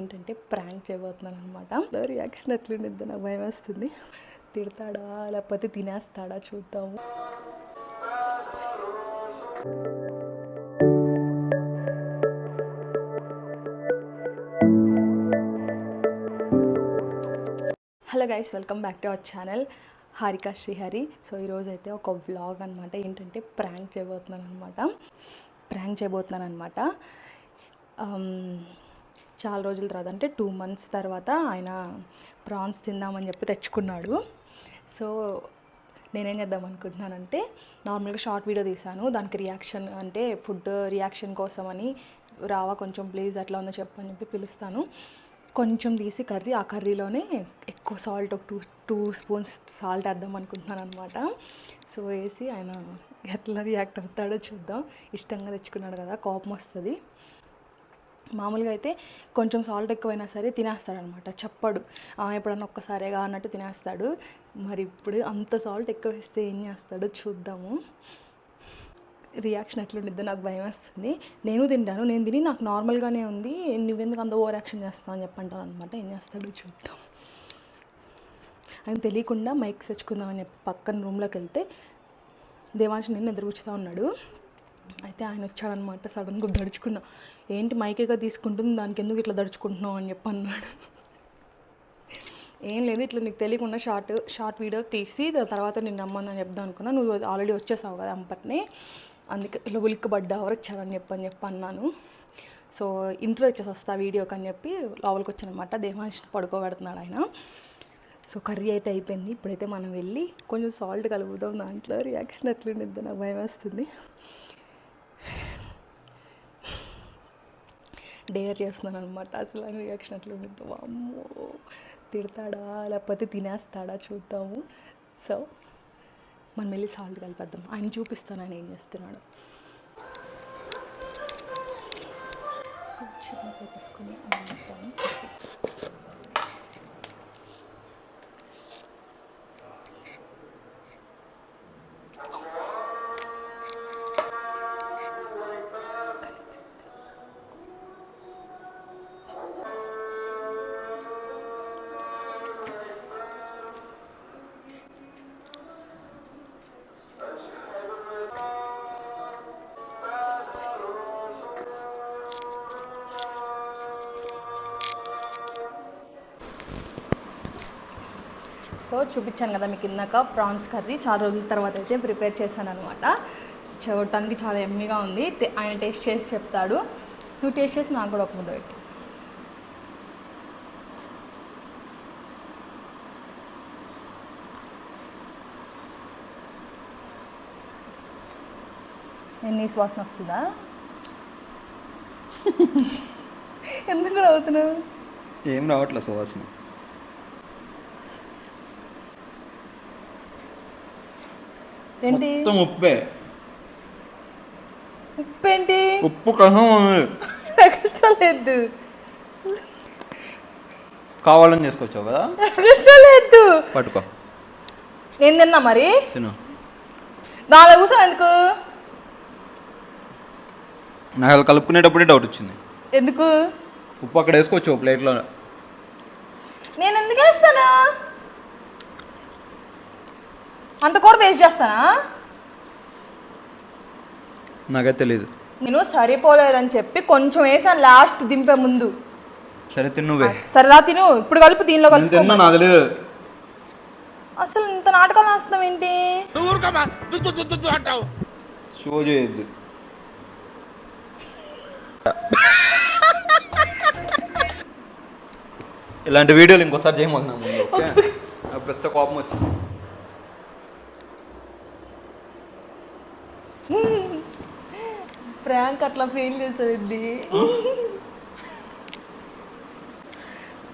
ఏంటంటే ప్రాంక్ చేయబోతున్నాను అనమాట. రియాక్షన్ ఎట్లుండిద్దో నాకు భయం వేస్తుంది. తిడతాడా లేకపోతే తినేస్తాడా చూద్దాము. Hello guys, welcome back to our channel Harika Srihari. So ఈరోజు అయితే ఒక వ్లాగ్ అనమాట. ఏంటంటే ప్రాంక్ చేయబోతున్నాను అనమాట. చాలా రోజుల తర్వాత, అంటే 2 months తర్వాత ఆయన ప్రాన్స్ తిందామని చెప్పి తెచ్చుకున్నాడు. సో నేనేం చేద్దాం అనుకుంటున్నానంటే, నార్మల్గా షార్ట్ వీడియో తీశాను. దానికి రియాక్షన్, అంటే ఫుడ్ రియాక్షన్ కోసమని రావా కొంచెం ప్లీజ్ అట్లా ఉందో చెప్పని చెప్పి పిలుస్తాను. కొంచెం తీసి కర్రీ, ఆ కర్రీలోనే ఎక్కువ సాల్ట్, ఒక 2 spoons సాల్ట్ వేద్దాం అనుకుంటున్నాను అనమాట. సో వేసి ఆయన ఎట్లా రియాక్ట్ అవుతాడో చూద్దాం. ఇష్టంగా తెచ్చుకున్నాడు కదా, కోపం వస్తుంది. మామూలుగా అయితే కొంచెం సాల్ట్ ఎక్కువైనా సరే తినేస్తాడనమాట, చెప్పడు. ఎప్పుడన్నా ఒక్కసారిగా అన్నట్టు తినేస్తాడు. మరి ఇప్పుడు అంత సాల్ట్ ఎక్కువ వేస్తే ఏం చేస్తాడో చూద్దాము. రియాక్షన్ ఎట్లుండిద్దో నాకు భయం వేస్తుంది. నేను తింటాను, నేను తిని నాకు నార్మల్గానే ఉంది, నువ్వెందుకు అంత ఓవర్ యాక్షన్ చేస్తావు అని చెప్పంటాను అనమాట. ఏం చేస్తాడో చూద్దాం. ఆయన తెలియకుండా మైక్ తెచ్చుకుందామని చెప్పి పక్కన రూమ్లోకి వెళ్తే దేవాంశ్ నేను ఎదురుచూస్తూ ఉన్నాడు. అయితే ఆయన వచ్చాడనమాట. సడన్గా దడుచుకున్నా, ఏంటి మైకేగా తీసుకుంటుంది, దానికి ఎందుకు ఇట్లా దడుచుకుంటున్నావు అని చెప్పి అన్నాడు. ఏం లేదు, ఇట్లా నీకు తెలియకుండా షార్ట్ వీడియో తీసి తర్వాత నేను రమ్మందని చెప్దాం అనుకున్నా, నువ్వు ఆల్రెడీ వచ్చేసావు కదా అంపట్నే, అందుకే ఇట్లా ఉలిక్కబడ్డా ఎవరు వచ్చారని చెప్పి అన్నాను. సో ఇంట్రో వచ్చేసి వస్తా వీడియోకి అని చెప్పి లోపలికి వచ్చానమాట. దేవాంశ్ని పడుకోబెడుతున్నాడు ఆయన. సో కర్రీ అయితే అయిపోయింది. ఇప్పుడైతే మనం వెళ్ళి కొంచెం సాల్ట్ కలుపుదాం. దాంట్లో రియాక్షన్ ఎట్లుండిద్దో నాకు భయం వేస్తుంది. డేర్ చేస్తున్నాను అనమాట. అసలు ఆయన రియాక్షన్ ఎట్లుండిద్దో, అమ్మో తిడతాడా లేకపోతే తినేస్తాడా చూద్దాము. సో మనం వెళ్ళి సాల్ట్ కలిపేద్దాం. ఆయన చూపిస్తాను ఆయన ఏం చేస్తున్నాడు. సో చిన్న తీసుకొని అమ్ముతాను. సో చూపించాను కదా మీకు ఇందాక ప్రాన్స్ కర్రీ, చాలా రోజుల తర్వాత అయితే ప్రిపేర్ చేశాను అనమాట. చూడటానికి చాలా ఎమ్మీగా ఉంది. ఆయన టేస్ట్ చేసి చెప్తాడు. నువ్వు టేస్ట్ చేసి నాకు కూడా ఒక ముద్ద పెట్టు. నీ సువాసన వస్తుందా? ఎందుకు రావుతున్నావు? ఏం రావట్లే సువాసన. ఏంటి ఉప్పే? ఉప్పేంటి? ఉప్పు కష్టం లేదు, కావాలని చేసుకోవచ్చావు కదా. కష్టం లేదు, పట్టుకో. నేను తిన్నా మరి తిను. నాలో కూర్చో. ఎందుకు? నాకు అది కలుపుకునేటప్పుడే డౌట్ వచ్చింది. ఎందుకు? ఉప్పు అక్కడ వేసుకోవచ్చు ప్లేట్లో. నేను ఎందుకు వేస్తానా? అంత కూర వేస్ట్ చేస్తానా? నాకైతే తెలీదు. నేను సరిపోలేదని చెప్పి కొంచెం వేసాను లాస్ట్ దింపే ముందు. సరే తిన్నువే. సరేలా తిను. ఇప్పుడు కలుపు, దీనిలో కలుపు. నాకు తెలియదు. అసలు ఇంత నాటకాలు వేస్తాం ఏంటి? షో చేయొద్దు. ఇలాంటి వీడియోలు ఇంకోసారి చేయమన్నాము. ఓకే, నాకు పెద్ద కోపం వచ్చింది. ప్రాంక్ అట్లా ఫెయిల్ చేసేది.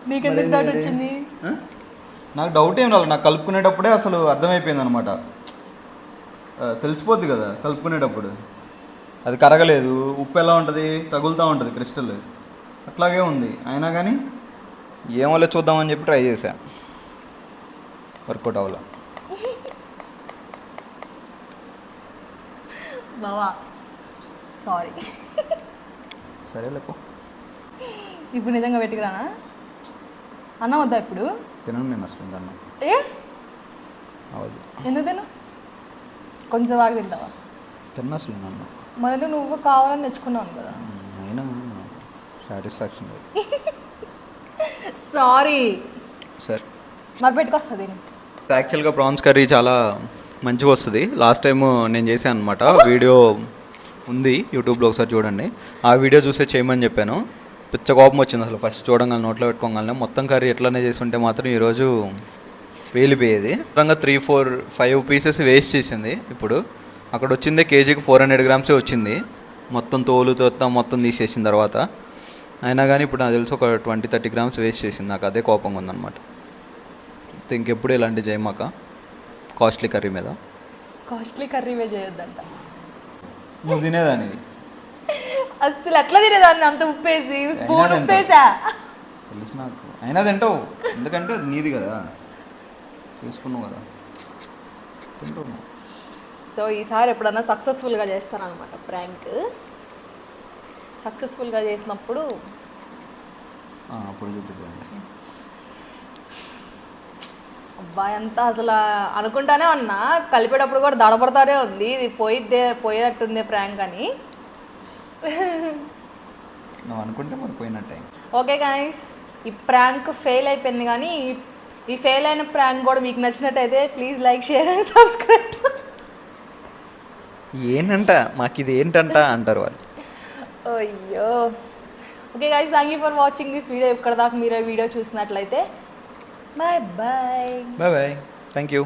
నీకెందుకు డౌట్ వచ్చింది? నాకు డౌట్ ఏం రాలేదు. నాకు కలుపుకునేటప్పుడే అసలు అర్థమైపోయింది అనమాట. తెలిసిపోద్ది కదా కలుపుకునేటప్పుడు. అది కరగలేదు. ఉప్పు ఎలా ఉంటుంది, తగులుతూ ఉంటుంది క్రిస్టల్, అట్లాగే ఉంది. అయినా కానీ ఏమోలే చూద్దామని చెప్పి ట్రై చేశా. వర్కౌట్ అవ్వాల. బావా సారీ. సరే లేపో. ఇప్పుడు నిజంగా పెట్టుకురానా అన్నం వద్దా ఇప్పుడు తినను నేను అసలు ఇంకా అన్నం ఏ అవదు. ఎందుకు తిను కొంచెం బాగా తింటావా తిన్న అసలు నేను అన్నం. మరి నువ్వు కావాలని తెచ్చుకున్నాను కదా అయినా సాటిస్ఫాక్షన్ లేదు. సారీ సరే మరి పెట్టుకొస్తుంది యాక్చువల్గా ప్రాన్స్ కర్రీ చాలా మంచిగా వస్తుంది. లాస్ట్ టైం నేను చేశాను అనమాట, వీడియో ఉంది యూట్యూబ్లో, ఒకసారి చూడండి. ఆ వీడియో చూసే చేయమని చెప్పాను. పిచ్చ కోపం వచ్చింది అసలు ఫస్ట్ చూడంగానే, నోట్లో పెట్టుకోగానే. మొత్తం కర్రీ ఎట్లనే చేస్తుంటే మాత్రం ఈరోజు పేలిపోయేది. మొత్తంగా 3-4-5 పీసెస్ వేస్ట్ చేసింది. ఇప్పుడు అక్కడ వచ్చిందే కేజీకి 400 గ్రామ్సే వచ్చింది, మొత్తం తోలు మొత్తం తీసేసిన తర్వాత. అయినా కానీ ఇప్పుడు నాకు తెలిసి ఒక 20-30 గ్రామ్స్ వేస్ట్ చేసింది. నాకు అదే కోపంగా ఉందన్నమాట. ఇంకెప్పుడు ఇలాంటి చేయమాక కాస్ట్లీ కర్రీ మీద. కాస్ట్లీ కర్రీవే చేయొద్దంట. నువ్వు తినేదానివి అసలు ఎట్లా తినేదాన్ని అంత ఉప్పేసి స్పూన్ అయినా ఉప్పేసా తెలుసు నాకు. అయినా తింటావు, ఎందుకంటే అది నీది కదా, చేసుకున్నావు కదా, తింటావు. సో ఈసారి ఎప్పుడన్నా సక్సెస్ఫుల్గా చేస్తానన్నమాట ప్రాంక్. సక్సెస్ఫుల్గా చేసినప్పుడు అప్పుడు చూపిద్దాం. అబ్బాయి అంతా అసలు అనుకుంటానే ఉన్నా, కలిపేటప్పుడు కూడా దడపడతానే ఉంది, ఇది పోయేటట్టుంది ప్రాంక్ అని. నువ్వు అనుకుంటే మరి పోయినట్టే. ఓకే గైస్, ఈ ప్రాంక్ ఫెయిల్ అయిపోయింది, కానీ ఈ ఫెయిల్ అయిన ప్రాంక్ కూడా మీకు నచ్చినట్టయితే please like, share and subscribe. ఏంటంట మాకు ఇది ఏంటంట అంటారు వాళ్ళు. అయ్యో. Okay guys, thank you for watching this video. ఇక్కడ దాకా మీరు వీడియో చూసినట్లయితే bye bye. Bye bye, thank you.